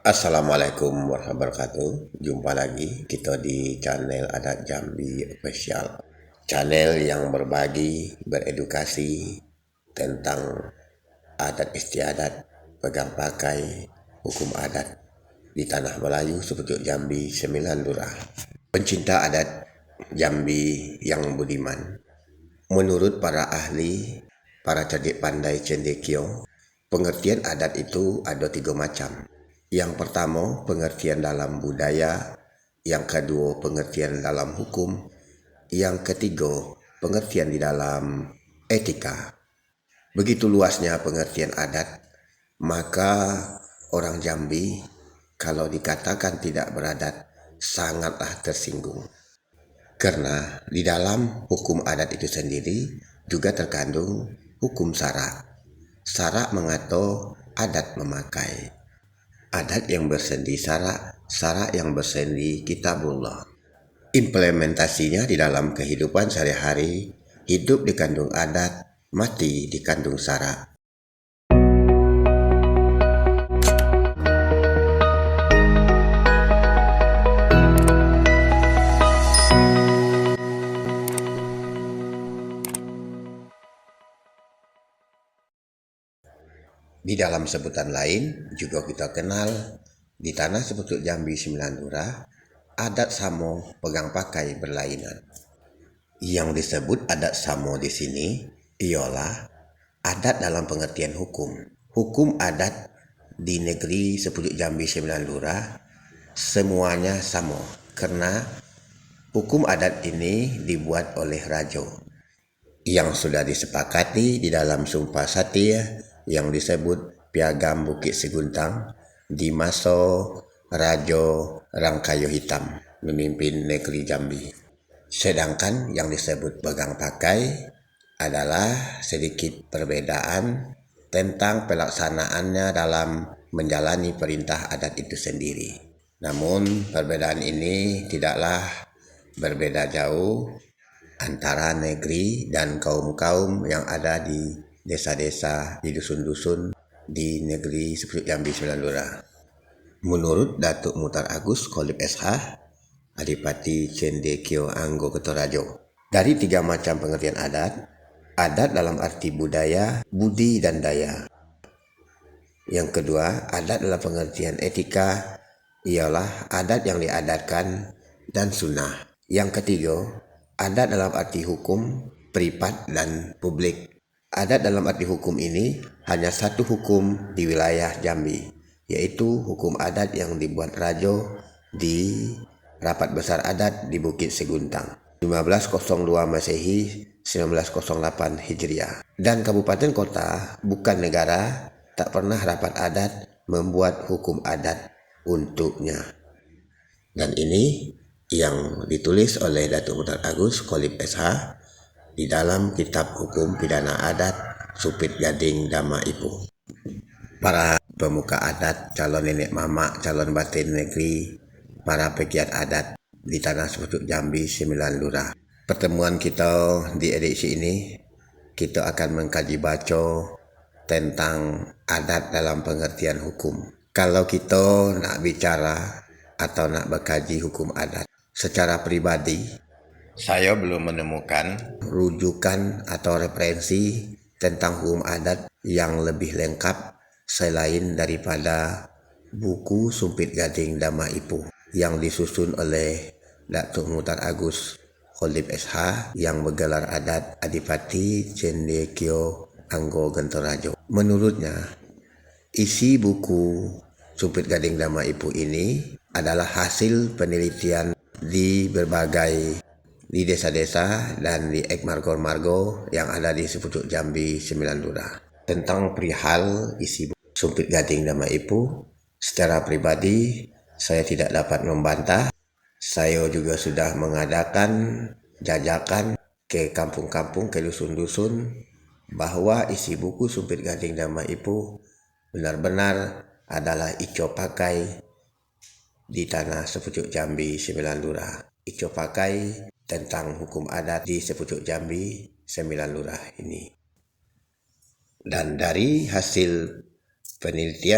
Assalamualaikum warahmatullahi wabarakatuh. Jumpa lagi kita di channel Adat Jambi Official. Channel yang berbagi, beredukasi tentang adat istiadat, pegang pakai, hukum adat di tanah Melayu sepucuk Jambi 9 Lurah. Pencinta adat Jambi yang budiman. Menurut para ahli, para cerdik pandai cendekiaw, pengertian adat itu ada 3 macam. Yang pertama, pengertian dalam budaya. Yang kedua, pengertian dalam hukum. Yang ketiga, pengertian di dalam etika. Begitu luasnya pengertian adat, maka orang Jambi kalau dikatakan tidak beradat sangatlah tersinggung. Karena di dalam hukum adat itu sendiri juga terkandung hukum syarak. Syarak mengatur adat memakai. Adat yang bersendi syarak, syarak yang bersendi kitabullah. Implementasinya di dalam kehidupan sehari-hari, hidup dikandung adat, mati dikandung syarak. Di dalam sebutan lain juga kita kenal di tanah sepucuk Jambi 9 Lurah, adat samo pegang pakai berlainan. Yang disebut adat samo di sini ialah adat dalam pengertian hukum. Hukum adat di negeri sepucuk Jambi 9 Lurah semuanya sama karena hukum adat ini dibuat oleh raja yang sudah disepakati di dalam Sumpah Satya yang disebut Piagam Bukit Seguntang di masa Raja Rangkayo Hitam memimpin negeri Jambi. Sedangkan yang disebut pegang pakai adalah sedikit perbedaan tentang pelaksanaannya dalam menjalani perintah adat itu sendiri. Namun perbedaan ini tidaklah berbeda jauh antara negeri dan kaum-kaum yang ada di desa-desa, di dusun-dusun, di negeri sepucuk Jambi 9 Lurah. Menurut Datuk Muhtar Agus Kholib SH, Adipati Cendekiaw Anggo Kertorajo, dari 3 macam pengertian adat, adat dalam arti budaya, budi dan daya. Yang kedua, adat dalam pengertian etika ialah adat yang diadatkan dan sunnah. Yang ketiga, adat dalam arti hukum, privat dan publik. Adat dalam arti hukum ini hanya satu hukum di wilayah Jambi, yaitu hukum adat yang dibuat raja di Rapat Besar Adat di Bukit Seguntang 1502 Masehi 1908 Hijriah. Dan kabupaten kota bukan negara tak pernah rapat adat membuat hukum adat untuknya. Dan ini yang ditulis oleh Datuk Muhtar Agus Kholib SH di dalam Kitab Hukum Pidana Adat Supit Gading Dama Ipuh. Para pemuka adat, calon nenek mama, calon batin negeri, para pegiat adat di tanah sepucuk Jambi 9 Lurah. Pertemuan kita di edisi ini, kita akan mengkaji baca tentang adat dalam pengertian hukum. Kalau kita nak bicara atau nak berkaji hukum adat secara pribadi, saya belum menemukan rujukan atau referensi tentang hukum adat yang lebih lengkap selain daripada buku Sumpit Gading Dama Ipuh yang disusun oleh Datuk Muhtar Agus Kholib SH yang bergelar adat Adipati Cendekiaw Anggo Kertorajo. Menurutnya, isi buku Sumpit Gading Dama Ipuh ini adalah hasil penelitian di berbagai di desa-desa dan di margo-margo yang ada di sepucuk Jambi 9 Lurah. Tentang perihal isi buku Sumpit Gading Dama Ipuh, secara pribadi saya tidak dapat membantah. Saya juga sudah mengadakan jajakan ke kampung-kampung, ke dusun-dusun, bahwa isi buku Sumpit Gading Dama Ipuh benar-benar adalah ico pakai di tanah sepucuk Jambi 9 Lurah. Ico pakai tentang hukum adat di sepucuk Jambi 9 Lurah ini. Dan dari hasil penelitian